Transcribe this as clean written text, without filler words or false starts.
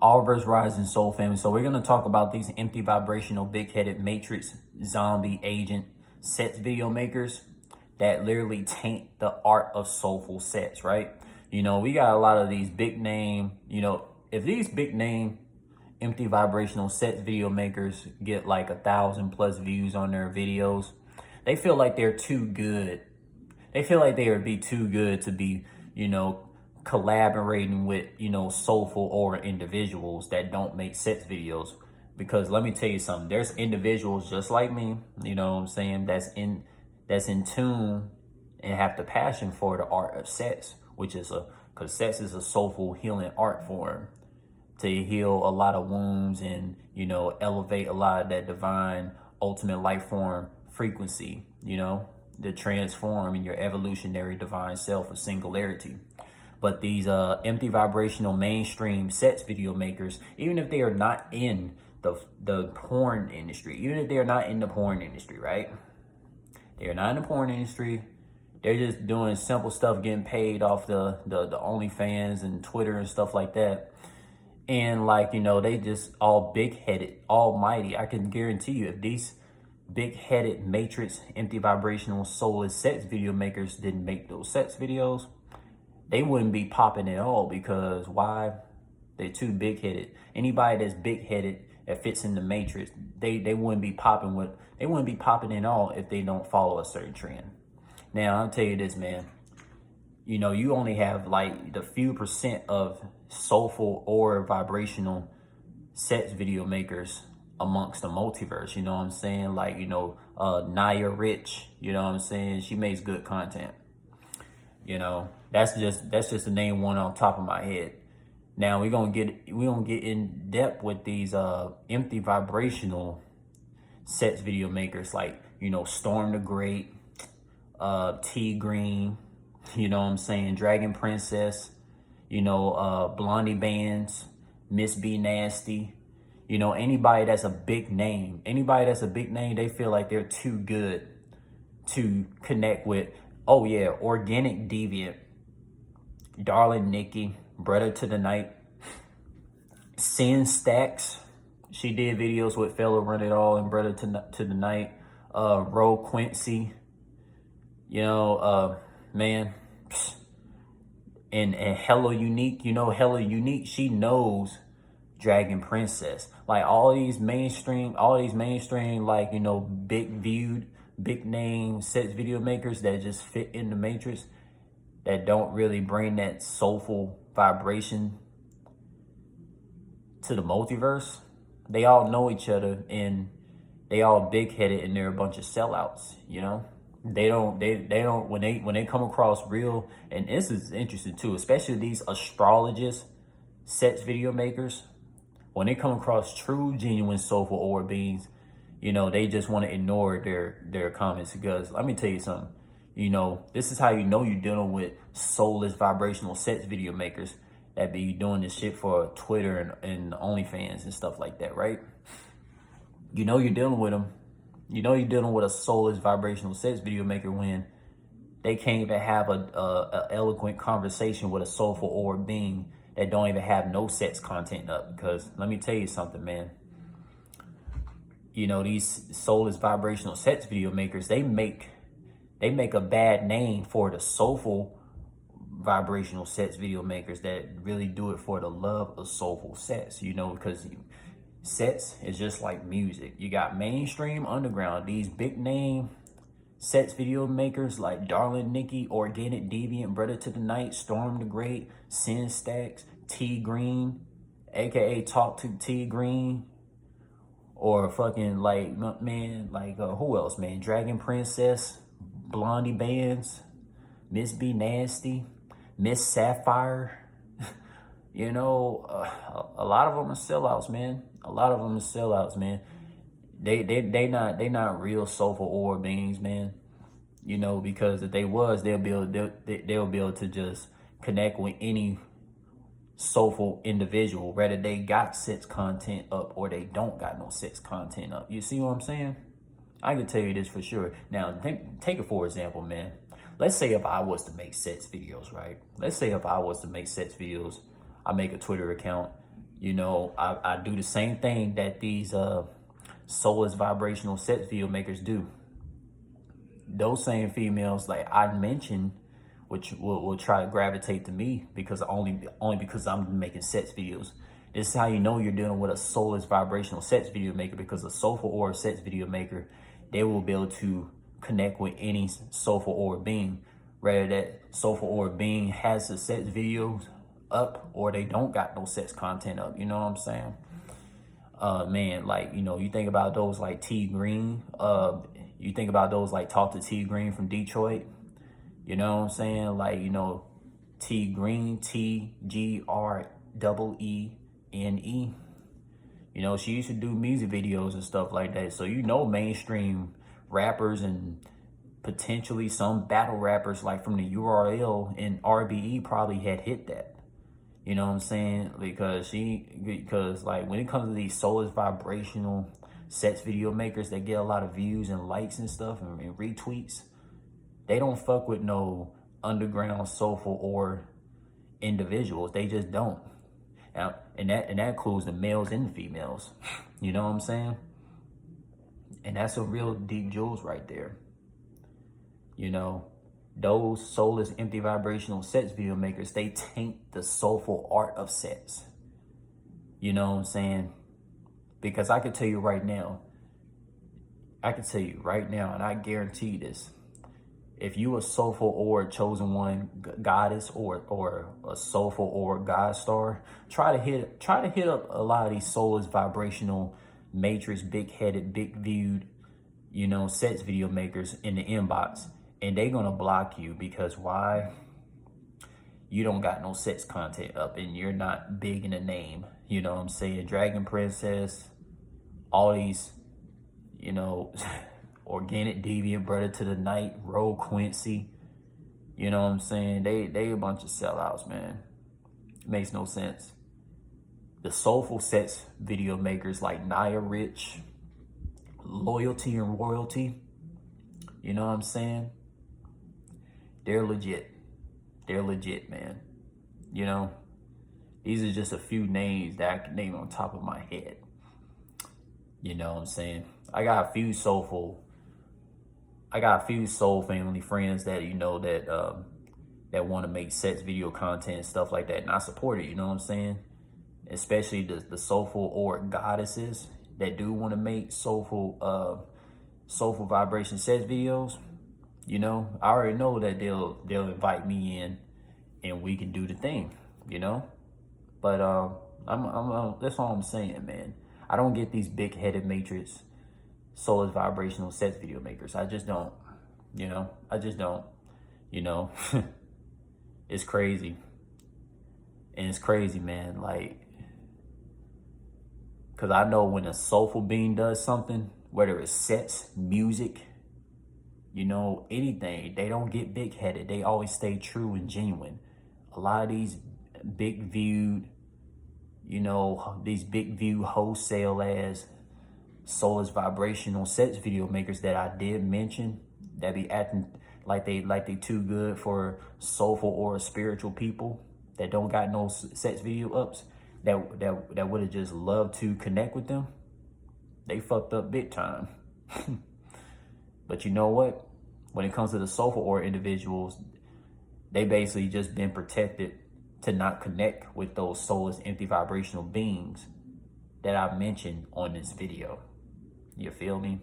All of us rising soul family. So we're going to talk about these empty vibrational big-headed matrix zombie agent sets video makers that literally taint the art of soulful sets, right? You know, we got a lot of these big name, you know, if these big name empty vibrational sets video makers get like 1,000+ views on their videos, they feel like they're too good. They feel like they would be too good to be, you know, collaborating with, you know, soulful or individuals that don't make sets videos. Because let me tell you something, there's individuals just like me, you know what I'm saying, that's in tune and have the passion for the art of sets, which is because sets is a soulful healing art form to heal a lot of wounds and, you know, elevate a lot of that divine ultimate life form frequency, you know, to transform in your evolutionary divine self of singularity. But these empty vibrational mainstream sets video makers, even if they are not in the porn industry, even if they are not in the porn industry, right? They are not in the porn industry. They're just doing simple stuff, getting paid off the OnlyFans and Twitter and stuff like that. And like, you know, they just all big-headed, almighty. I can guarantee you, if these big-headed matrix empty vibrational soulless sets video makers didn't make those sets videos, they wouldn't be popping at all. Because why? They're too big-headed. Anybody that's big-headed that fits in the matrix, they wouldn't be popping at all if they don't follow a certain trend. Now, I'll tell you this, man. You know, you only have like the few percent of soulful or vibrational sets video makers amongst the multiverse, you know what I'm saying? Like, you know, Naya Rich, you know what I'm saying? She makes good content. You know, that's just the name one on top of my head. Now we're gonna get in depth with these empty vibrational sets video makers, like, you know, stormdagreat, tailgreene, you know what I'm saying, Dragon Princess, you know, blondiebandz, Missbnasty. You know, anybody that's a big name, they feel like they're too good to connect with. Oh yeah, organic deviant, darlingnicky, brother to the night, cinnstackz. She did videos with fellow Run It All and brother to the night. Quincy, you know, man, and hellaunik, you know, hellaunik. She knows Dragon Princess. Like all these mainstream, like, you know, big name sets video makers that just fit in the matrix, that don't really bring that soulful vibration to the multiverse. They all know each other and they all big-headed and they're a bunch of sellouts, you know? They don't when they come across real, and this is interesting too, especially these astrologists, sets video makers, when they come across true, genuine, soulful orb beings, you know, they just want to ignore their comments. Because let me tell you something, you know, this is how you know you're dealing with soulless vibrational sets video makers that be doing this shit for Twitter and OnlyFans and stuff like that, right? You know you're dealing with them. You know you're dealing with a soulless vibrational sets video maker when they can't even have a eloquent conversation with a soulful orb being that don't even have no sets content up. Because let me tell you something, man. You know, these soulless vibrational sets video makers, they make a bad name for the soulful vibrational sets video makers that really do it for the love of soulful sets, you know, because sets is just like music. You got mainstream, underground, these big name sets video makers like darlingnicky, organic deviant, brother to the night, stormdagreat, cinnstackz, tailgreene, aka talktotgreene, or fucking like, man, like who else, man? Dragon Princess, blondiebandz, Missbnasty, Miss Sapphire. You know, a lot of them are sellouts, man. They not real soulful orb beings, man. You know, because if they was, they'll be able to just connect with any soulful individual, whether they got sets content up or they don't got no sets content up. You see what I'm saying? I can tell you this for sure. Now, take it for example, man. Let's say if I was to make sets videos, right? Let's say if I was to make sets videos, I make a Twitter account, You know, I do the same thing that these soulless vibrational sex video makers do. Those same females, like I mentioned, which will try to gravitate to me because only because I'm making sex videos. This is how you know you're dealing with a soulless vibrational sex video maker, because a soulful or sex video maker, they will be able to connect with any soulful or being, whether that soulful or being has the sex videos up or they don't got no sex content up. You know what I'm saying? Man, like, you know, you think about those like tailgreene, you think about those like talktotgreene from Detroit. You know what I'm saying? Like, you know, tailgreene, TGREENE. You know, she used to do music videos and stuff like that. So, you know, mainstream rappers and potentially some battle rappers like from the URL and RBE probably had hit that. You know what I'm saying? Because like when it comes to these soulless vibrational sex video makers that get a lot of views and likes and stuff and retweets, they don't fuck with no underground soulful or individuals. They just don't. Now, and that includes the males and the females. You know what I'm saying? And that's a real deep jewels right there. You know, those soulless, empty vibrational sex video makers, they taint the soulful art of sex. You know what I'm saying? Because I can tell you right now, and I guarantee this, if you a soulful or chosen one goddess or a soulful or godstar, try to hit up a lot of these soulless vibrational matrix, big-headed, big-viewed, you know, sex video makers in the inbox, and they gonna block you because why? You don't got no sex content up and you're not big in the name. You know what I'm saying? Dragon Princess, all these, you know, organic deviant brother to the night, roee, Quincy. You know what I'm saying? They a bunch of sellouts, man. It makes no sense. The soulful sex video makers like Nia Rich, Loyalty and Royalty, you know what I'm saying? They're legit. They're legit, man. You know, these are just a few names that I can name on top of my head. You know what I'm saying? I got a few soul family friends that, you know, that want to make sex video content and stuff like that, and I support it. You know what I'm saying? Especially the soulful or goddesses that do want to make soulful vibration sex videos. You know, I already know that they'll invite me in and we can do the thing, you know. But that's all I'm saying, man. I don't get these big-headed matrix soulless vibrational sex video makers. I just don't, you know. I just don't, you know. It's crazy. And it's crazy, man. Like, because I know when a soulful being does something, whether it's sex, music, you know, anything, they don't get big-headed. They always stay true and genuine. A lot of these big-viewed, you know, these big-view wholesale as soulless vibrational sex video makers that I did mention, that be acting like they too good for soulful or spiritual people that don't got no sex video ups, that would have just loved to connect with them, they fucked up big time. But you know what? When it comes to the soulful or individuals, they basically just been protected to not connect with those soulless, empty vibrational beings that I mentioned on this video. You feel me?